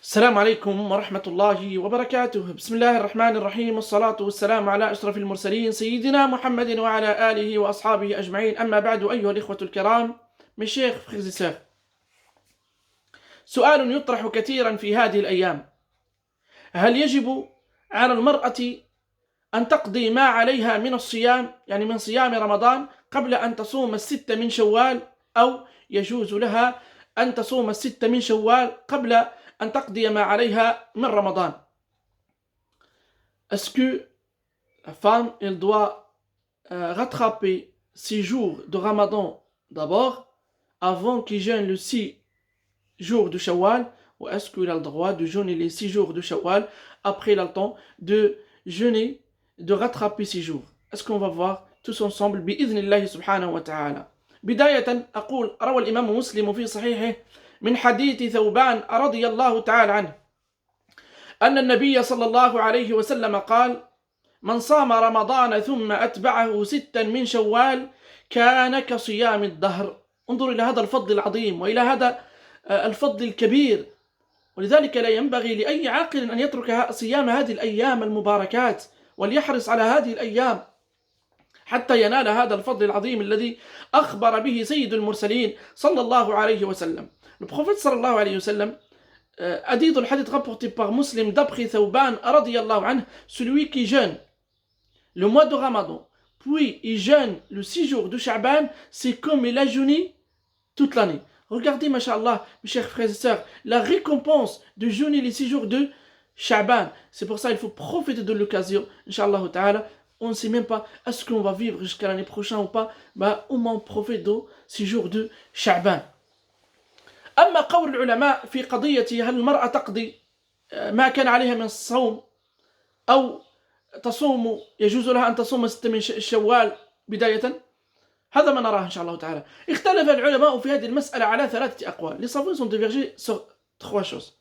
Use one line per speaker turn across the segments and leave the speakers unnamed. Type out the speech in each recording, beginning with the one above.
السلام عليكم ورحمة الله وبركاته. بسم الله الرحمن الرحيم، والصلاة والسلام على أشرف المرسلين سيدنا محمد وعلى آله وأصحابه أجمعين. أما بعد، أيها الإخوة الكرام، mes chers frères et sœurs، سؤال يطرح كثيرا في هذه الأيام: هل يجب على المرأة أن تقضي ما عليها من الصيام، يعني من صيام رمضان، قبل أن تصوم الست من شوال، أو يجوز لها أن تصوم الست من شوال قبل أن تقضي ما عليها من رمضان؟ Est-ce que la femme, elle doit rattraper 6 jours de Ramadan d'abord, avant qu'il jeûne le 6 jours de Shawwal, ou est-ce qu'il a le droit de jeûner les 6 jours de Shawwal, après il a le temps de jeûner, de rattraper 6 jours? Est-ce qu'on va voir tous ensemble بإذن الله سبحانه وتعالى. بداية أقول: روى الإمام مسلم في صحيحه من حديث ثوبان رضي الله تعالى عنه أن النبي صلى الله عليه وسلم قال: من صام رمضان ثم أتبعه 6 من شوال كان كصيام الدهر. انظر إلى هذا الفضل العظيم وإلى هذا الفضل الكبير، ولذلك لا ينبغي لأي عاقل أن يترك صيام هذه الأيام المباركات، وليحرص على هذه الأيام حتى ينال هذا الفضل العظيم الذي أخبر به سيد المرسلين صلى الله عليه وسلم. Le prophète sallallahu alayhi wa sallam a dit dans le hadith rapporté par Muslim d'après Thawban radiyallahu anhu: celui qui jeûne le mois de Ramadan, puis il jeûne le 6 jours de Sha'ban, c'est comme il a jeûné toute l'année. Regardez, masha'Allah, mes chers frères et sœurs, la récompense de jeûner les 6 jours de Sha'ban. C'est pour ça qu'il faut profiter de l'occasion, Inch'Allah ta'ala. On ne sait même pas est-ce qu'on va vivre jusqu'à l'année prochaine ou pas, au moins on profite de 6 jours de Sha'ban. أما قول العلماء في قضية هل المرأة تقضي ما كان عليها من الصوم أو تصوم، يجوز لها أن تصوم 6 من شوال بداية، هذا ما نراه إن شاء الله تعالى. اختلف العلماء في هذه المسألة على 3 أقوال. Les savants sont divergés sur 3 choses.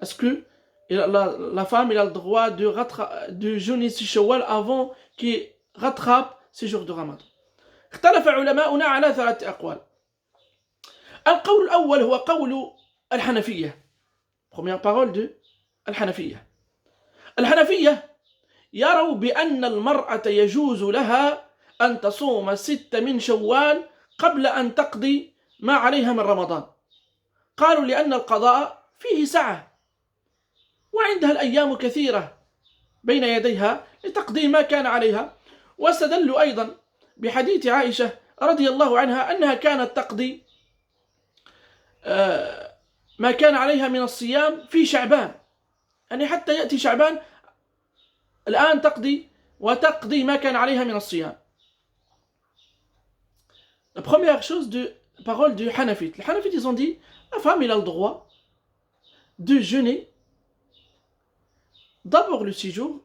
Est-ce que la femme a le droit de jeûner 6 شوال avant qu'il rattrape 6 jours de Ramadan? اختلف علماؤنا على 3 أقوال. القول الأول هو قول الحنفية. Première parole de الحنفية. الحنفية يروا بأن المرأة يجوز لها أن تصوم 6 من شوال قبل أن تقضي ما عليها من رمضان. قالوا لأن القضاء فيه سعة، وعندها الأيام كثيرة بين يديها لتقضي ما كان عليها. واستدلوا أيضا بحديث عائشة رضي الله عنها أنها كانت تقضي ما كان عليها من الصيام في شعبان، يعني حتى يأتي شعبان الآن تقضي ما كان عليها من الصيام. La première chose de parole du Hanafit. Les Hanafites, ils ont dit: la femme, elle a le droit de jeûner d'abord le 6 jours,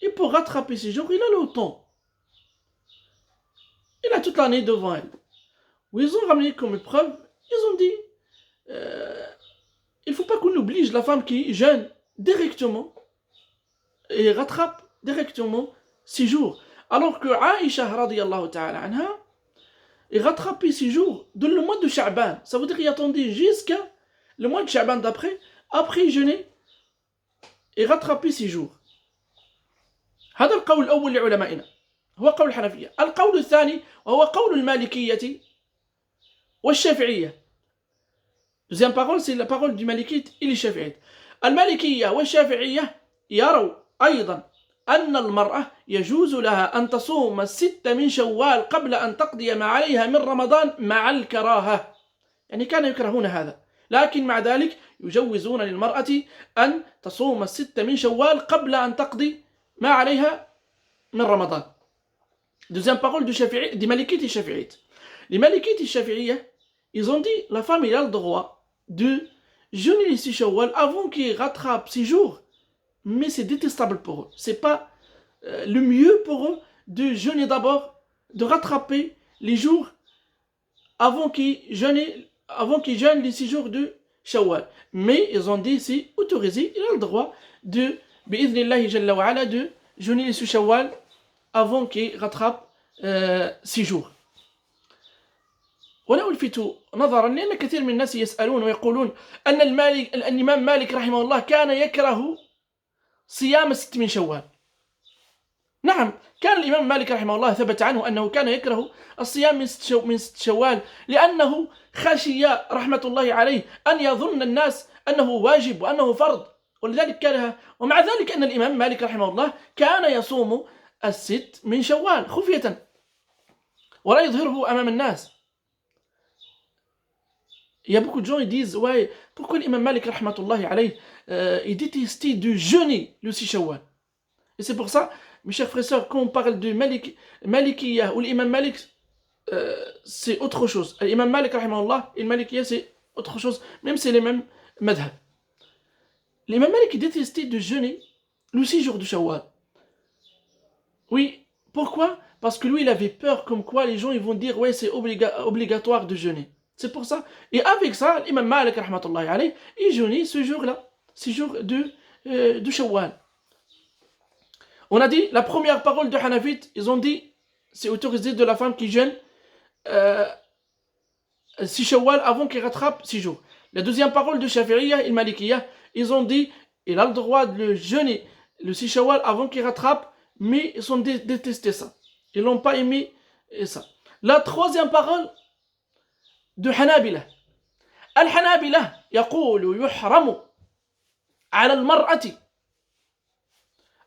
et pour rattraper 6 jours, il a le temps. Il a toute l'année devant elle. Où ils ont ramené comme preuve, ils ont dit il ne faut pas qu'on oblige la femme qui jeûne directement et rattrape directement 6 jours. Alors que Aïcha radiyallahu ta'ala anha, il rattrape 6 jours dans le mois de Sha'ban. Ça veut dire qu'il attendait jusqu'à le mois de Sha'ban d'après, après il jeûnait et rattraper 6 jours. هذا القول الأول لعلمائنا هو قول الحنفية. القول الثاني وهو قول المالكية والشافعية. Deuxième parole, c'est la parole du Malikite et les Shafi'ites. المالكية والشافعية يروا أيضا أن المرأة يجوز لها أن تصوم 6 من شوال قبل أن تقضي ما عليها من رمضان مع الكراهة. يعني كانوا يكرهون هذا، لكن مع ذلك يجوزون للمرأة أن تصوم 6 من شوال قبل أن تقضي ما عليها من رمضان. Deuxième parole des Malikites et Shafi'ites. Les Malikites et Shafi'ites, ils ont dit: la femme, elle a le droit de jeûner les 6 Shawwal avant qu'il rattrape 6 jours, mais c'est détestable pour eux. C'est pas le mieux pour eux de jeûner d'abord, de rattraper les jours avant qu'ils jeûnent les 6 jours de Shawwal. Mais ils ont dit: c'est autorisé, il a le droit de bi'idhnillahi jalla wa ala de jeûner les 6 Shawwal avant qu'il rattrape 6 jours. ولا ألفت نظرا لأن كثير من الناس يسألون ويقولون أن الإمام مالك رحمه الله كان يكره صيام 6 من شوال. نعم، كان الإمام مالك رحمه الله ثبت عنه أنه كان يكره الصيام من 6 شوال لأنه خشي رحمة الله عليه أن يظن الناس أنه واجب وأنه فرض، ولذلك كره. ومع ذلك أن الإمام مالك رحمه الله كان يصوم 6 من شوال خفية ولا يظهره أمام الناس. Il y a beaucoup de gens qui disent ouais, pourquoi l'imam Malik rahmatullahi alayhi il détestait de jeûner le 6 Shawwal. Et c'est pour ça, mes chers frères et sœurs, quand on parle de Malikiyah ou l'imam Malik, c'est autre chose. L'imam Malik rahimahullah et le Malikiyah c'est autre chose, même si c'est les mêmes madhab. L'imam Malik il détestait de jeûner le 6 jours du Shawwal. Oui, pourquoi? Parce que lui il avait peur comme quoi les gens ils vont dire ouais c'est obligatoire de jeûner. C'est pour ça. Et avec ça, l'imam Malik, rahmatullahi alayhi, il jeûnait ce jour-là, 6 jours de Shawwal. On a dit, la première parole de Hanafit, ils ont dit, c'est autorisé de la femme qui jeûne 6 Shawwal avant qu'elle rattrape 6 jours. La deuxième parole de Shafi'iyya et Malikiyya, ils ont dit, il a le droit de le jeûner le 6 Shawwal avant qu'il rattrape, mais ils ont détesté ça. Ils n'ont pas aimé ça. La troisième parole, de حنابلة. الحنابلة يقول يحرم على المرأة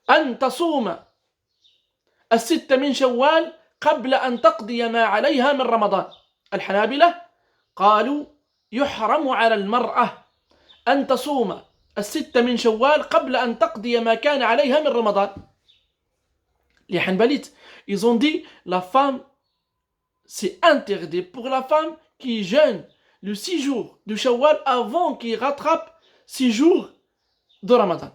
أن تصوم 6 من شوال قبل أن تقضي ما عليها من رمضان. الحنابلة قالوا يحرم على المرأة أن تصوم 6 من شوال قبل أن تقضي ما كان عليها من رمضان. Les Hanbalites, ils ont dit la femme, c'est interdit pour la femme qui jeûne le 6 jours de Shawwal avant qu'il rattrape 6 jours de Ramadan.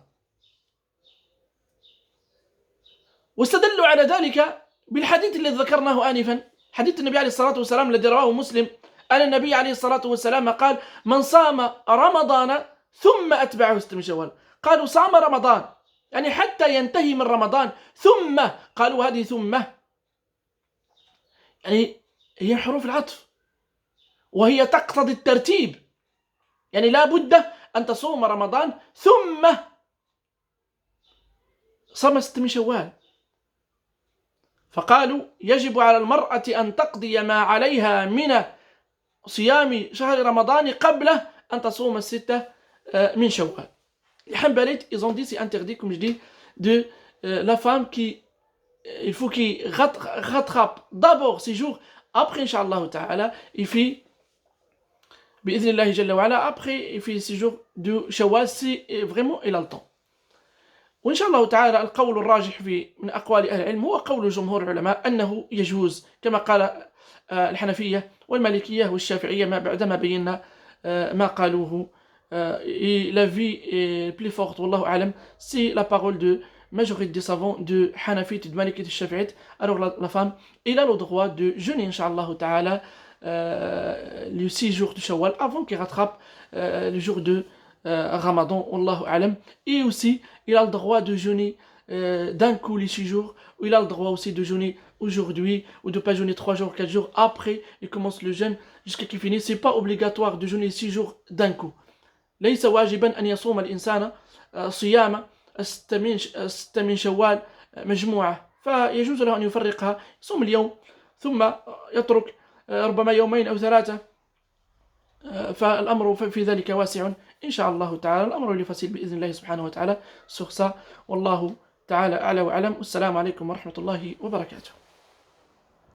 واستدلوا على ذلك بالحديث الذي ذكرناه آنفا، حديث النبي عليه الصلاة والسلام الذي رواه مسلم أن النبي عليه الصلاة والسلام قال من صام رمضان ثم أتبعه 6 من شوال. قالوا صام رمضان يعني حتى ينتهي من رمضان، ثم قالوا هذه ثم يعني هي حروف العطف وهي تقتضي الترتيب، يعني لا بد أن تصوم رمضان ثم صام 6 من شوال. فقالوا يجب على المرأة أن تقضي ما عليها من صيام شهر رمضان قبل أن تصوم 6 من شوال. Les Hanbalites, ils ont dit c'est interdit, comme je dis, de la femme qui, il faut qu'il rattrape d'abord 6 jours, après Inch'Allah Ta'ala, il fait بإذن الله جل وعلا après il fait 6 jours de Shawwal si vraiment il a le temps. وإن شاء الله تعالى القول الراجح في من أقوال أهل العلم هو قول جمهور العلماء أنه يجوز كما قال الحنفية والمالكية والشافعية ما بعدما بينا ما قالوه. Et la vie est plus forte, wallahu a'lam, c'est la parole de majorité des savants de Hanafit et de Malikit et de Shafi'it. Alors la femme, elle a le droit de jeûner, Inch'Allah Ta'ala, les 6 jours de Shawwal avant qu'il rattrape le jour de Ramadan, wallahu a'lam. Et aussi, il a le droit de jeûner d'un coup les 6 jours, ou il a le droit aussi de jeûner aujourd'hui, ou de ne pas jeûner 3 jours, 4 jours après, il commence le jeûne jusqu'à qu'il finisse. C'est pas obligatoire de jeûner 6 jours d'un coup. ليس واجبا أن يصوم الإنسان صيام 6 من شوال مجموعة، فيجوز له أن يفرقها، يصوم اليوم ثم يترك ربما 2 أو 3. فالأمر في ذلك واسع إن شاء الله تعالى. الأمر لفصيل بإذن الله سبحانه وتعالى. Sur ça, والله تعالى أعلى وأعلم. والسلام عليكم ورحمة الله وبركاته.